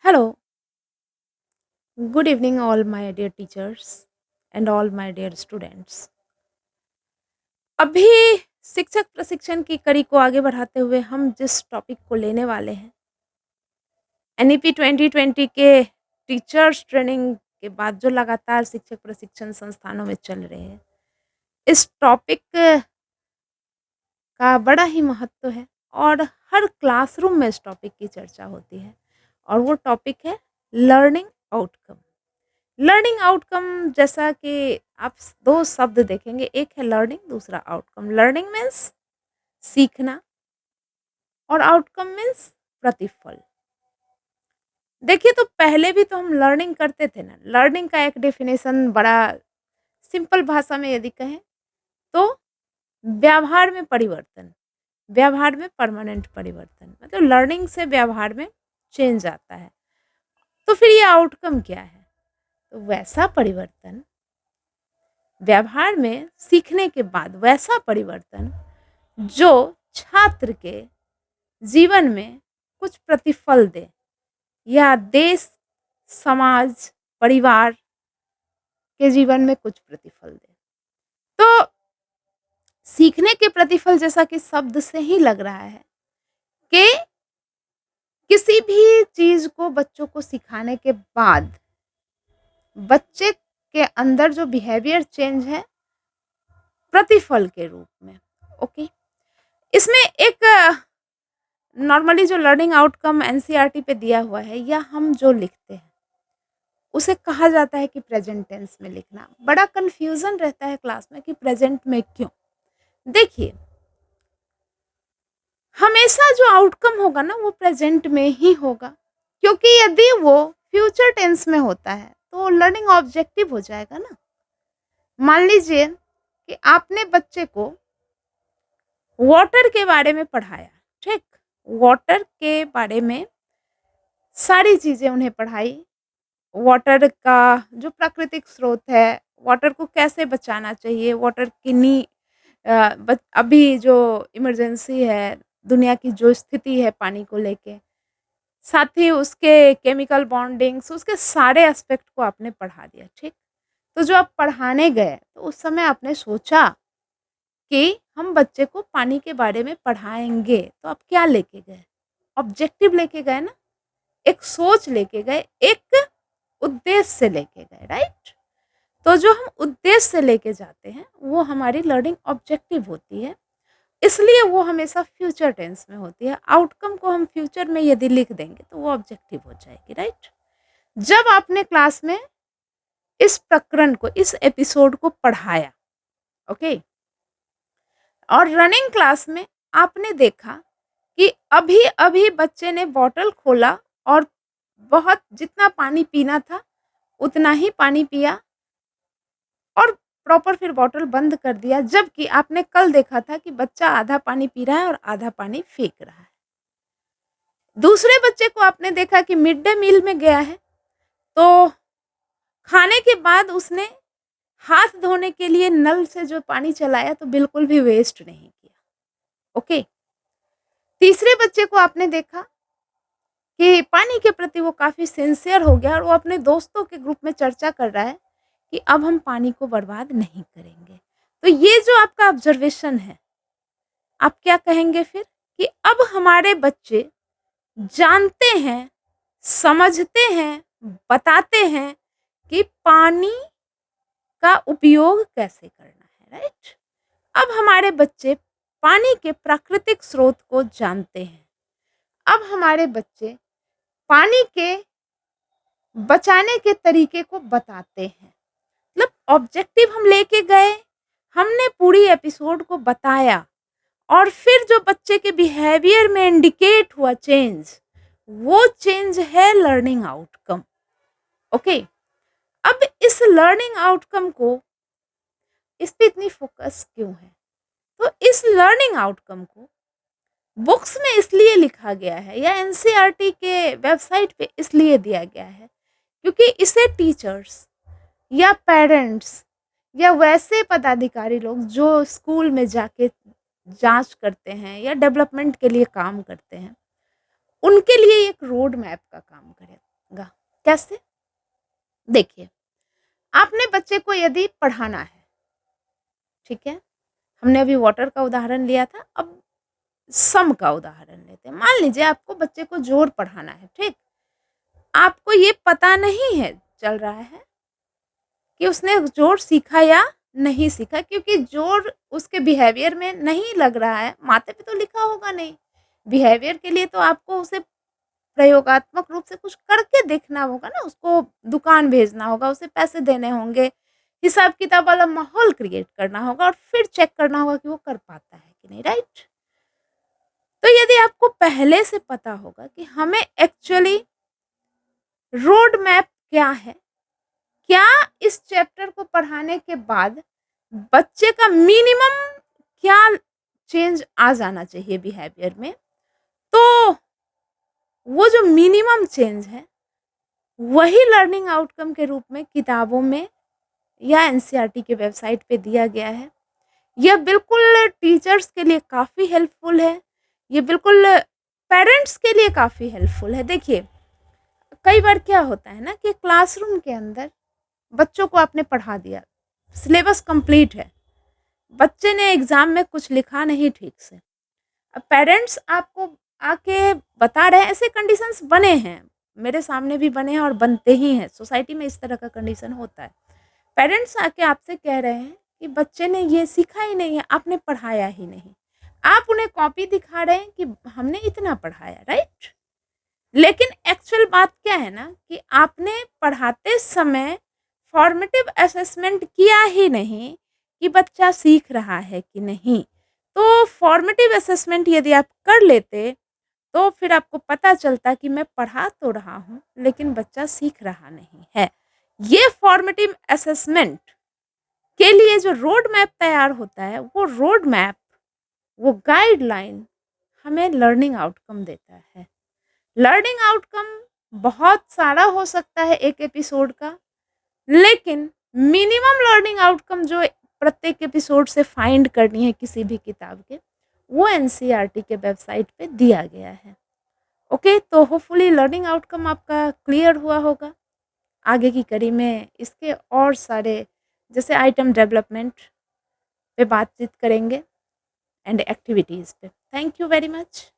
Hello, good evening, all my dear teachers and all my dear students. अभी शिक्षक प्रशिक्षण की कड़ी को आगे बढ़ाते हुए हम जिस टॉपिक को लेने वाले हैं, एनईपी 2020 के टीचर्स ट्रेनिंग के बाद जो लगातार शिक्षक प्रशिक्षण संस्थानों में चल रहे हैं, इस टॉपिक का बड़ा ही महत्व है और हर क्लासरूम में इस टॉपिक की चर्चा होती है और वो टॉपिक है लर्निंग आउटकम। लर्निंग आउटकम जैसा कि आप 2 शब्द देखेंगे, एक है लर्निंग, दूसरा आउटकम। लर्निंग मीन्स सीखना और आउटकम मीन्स प्रतिफल। देखिए, तो पहले भी तो हम लर्निंग करते थे ना। लर्निंग का एक डेफिनेशन बड़ा सिंपल भाषा में यदि कहें तो व्यवहार में परिवर्तन, व्यवहार में परमानेंट परिवर्तन। मतलब लर्निंग से व्यवहार में चेंज आता है। तो फिर ये आउटकम क्या है? तो वैसा परिवर्तन, व्यवहार में सीखने के बाद वैसा परिवर्तन जो छात्र के जीवन में कुछ प्रतिफल दे या देश, समाज, परिवार के जीवन में कुछ प्रतिफल दे। तो सीखने के प्रतिफल जैसा कि शब्द से ही लग रहा है कि किसी भी चीज़ को बच्चों को सिखाने के बाद बच्चे के अंदर जो बिहेवियर चेंज है प्रतिफल के रूप में। ओके, इसमें एक नॉर्मली जो लर्निंग आउटकम एनसीईआरटी पे दिया हुआ है या हम जो लिखते हैं उसे कहा जाता है कि प्रेजेंट टेंस में लिखना। बड़ा कंफ्यूजन रहता है क्लास में कि प्रेजेंट में क्यों। देखिए, हमेशा जो आउटकम होगा ना वो प्रेजेंट में ही होगा, क्योंकि यदि वो फ्यूचर टेंस में होता है तो लर्निंग ऑब्जेक्टिव हो जाएगा ना। मान लीजिए कि आपने बच्चे को वाटर के बारे में पढ़ाया, ठीक? वाटर के बारे में सारी चीज़ें उन्हें पढ़ाई। वाटर का जो प्राकृतिक स्रोत है, वाटर को कैसे बचाना चाहिए, वाटर की अभी जो इमरजेंसी है, दुनिया की जो स्थिति है पानी को लेके, साथ ही उसके केमिकल बॉन्डिंग्स, उसके सारे एस्पेक्ट को आपने पढ़ा दिया, ठीक? तो जो आप पढ़ाने गए, तो उस समय आपने सोचा कि हम बच्चे को पानी के बारे में पढ़ाएँगे, तो आप क्या लेके गए? ऑब्जेक्टिव लेके गए ना, एक सोच लेके गए, एक उद्देश्य से लेके गए, राइट? तो जो हम उद्देश्य से लेके जाते हैं, वो हमारी लर्निंग ऑब्जेक्टिव होती है, इसलिए वो हमेशा फ्यूचर टेंस में होती है। आउटकम को हम फ्यूचर में यदि लिख देंगे, तो वो ऑब्जेक्टिव हो जाएगी, राइट? जब आपने क्लास में इस प्रकरण को, इस एपिसोड को पढ़ाया, ओके? और रनिंग क्लास में आपने देखा कि अभी-अभी बच्चे ने बॉटल खोला और बहुत जितना पानी पीना था, उतना ही पानी पिया और प्रॉपर फिर बॉटल बंद कर दिया, जबकि आपने कल देखा था कि बच्चा आधा पानी पी रहा है और आधा पानी फेंक रहा है। दूसरे बच्चे को आपने देखा कि मिड डे मील में गया है, तो खाने के बाद उसने हाथ धोने के लिए नल से जो पानी चलाया तो बिल्कुल भी वेस्ट नहीं किया। ओके। तीसरे बच्चे को आपने देखा कि पानी के प्रति वो काफ़ी सिंसियर हो गया और वो अपने दोस्तों के ग्रुप में चर्चा कर रहा है कि अब हम पानी को बर्बाद नहीं करेंगे। तो ये जो आपका ऑब्जर्वेशन है, आप क्या कहेंगे फिर? कि अब हमारे बच्चे जानते हैं, समझते हैं, बताते हैं कि पानी का उपयोग कैसे करना है, राइट? अब हमारे बच्चे पानी के प्राकृतिक स्रोत को जानते हैं। अब हमारे बच्चे पानी के बचाने के तरीके को बताते हैं। मतलब ऑब्जेक्टिव हम लेके गए, हमने पूरी एपिसोड को बताया और फिर जो बच्चे के बिहेवियर में इंडिकेट हुआ चेंज, वो चेंज है लर्निंग आउटकम। ओके, अब इस लर्निंग आउटकम को, इस पे इतनी फोकस क्यों है? तो इस लर्निंग आउटकम को बुक्स में इसलिए लिखा गया है या एनसीईआरटी के वेबसाइट पे इसलिए दिया गया है क्योंकि इसे टीचर्स या पेरेंट्स या वैसे पदाधिकारी लोग जो स्कूल में जाके जांच करते हैं या डेवलपमेंट के लिए काम करते हैं, उनके लिए एक रोड मैप का काम करे। जाएगा। कैसे? देखिए, आपने बच्चे को यदि पढ़ाना है, ठीक है? हमने अभी वाटर का उदाहरण लिया था, अब सम का उदाहरण लेते हैं। मान लीजिए आपको बच्चे को जोड़ पढ़ाना है, ठीक? आपको ये पता नहीं है चल रहा है कि उसने जोड़ सीखा या नहीं सीखा, क्योंकि जोड़ उसके बिहेवियर में नहीं लग रहा है, माथे पे तो लिखा होगा नहीं। बिहेवियर के लिए तो आपको उसे प्रयोगात्मक रूप से कुछ करके देखना होगा ना, उसको दुकान भेजना होगा, उसे पैसे देने होंगे, हिसाब-किताब वाला माहौल क्रिएट करना होगा और फिर चेक करना होगा कि वो कर पाता है कि नहीं, राइट? तो यदि आपको पहले से पता होगा कि हमें एक्चुअली रोड मैप क्या है, क्या इस चैप्टर को पढ़ाने के बाद बच्चे का मिनिमम क्या चेंज आ जाना चाहिए बिहेवियर में, तो वो जो मिनिमम चेंज है, वही लर्निंग आउटकम के रूप में किताबों में या एनसीईआरटी के वेबसाइट पे दिया गया है। यह बिल्कुल टीचर्स के लिए काफ़ी हेल्पफुल है, ये बिल्कुल पेरेंट्स के लिए काफ़ी हेल्पफुल है। देखिए, कई बार क्या होता है ना कि क्लासरूम के अंदर बच्चों को आपने पढ़ा दिया, सिलेबस कंप्लीट है, बच्चे ने एग्ज़ाम में कुछ लिखा नहीं ठीक से। अब पेरेंट्स आपको आके बता रहे हैं, ऐसे कंडीशंस बने हैं, मेरे सामने भी बने हैं और बनते ही हैं, सोसाइटी में इस तरह का कंडीशन होता है। पेरेंट्स आके आपसे कह रहे हैं कि बच्चे ने ये सीखा ही नहीं है, आपने पढ़ाया ही नहीं। आप उन्हें कॉपी दिखा रहे हैं कि हमने इतना पढ़ाया, राइट? लेकिन एक्चुअल बात क्या है ना कि आपने पढ़ाते समय फॉर्मेटिव असेसमेंट किया ही नहीं कि बच्चा सीख रहा है कि नहीं। तो फॉर्मेटिव असेसमेंट यदि आप कर लेते, तो फिर आपको पता चलता कि मैं पढ़ा तो रहा हूँ, लेकिन बच्चा सीख रहा नहीं है। ये फॉर्मेटिव असेसमेंट के लिए जो रोड मैप तैयार होता है, वो रोड मैप, वो गाइडलाइन हमें लर्निंग आउटकम देता है। लर्निंग आउटकम बहुत सारा हो सकता है एक एपिसोड का, लेकिन मिनिमम लर्निंग आउटकम जो प्रत्येक एपिसोड से फाइंड करनी है किसी भी किताब के, वो एनसीईआरटी के वेबसाइट पे दिया गया है। ओके, तो होपफुली लर्निंग आउटकम आपका क्लियर हुआ होगा। आगे की कड़ी में इसके और सारे जैसे आइटम डेवलपमेंट पे बातचीत करेंगे एंड एक्टिविटीज़ पे। Thank you very much.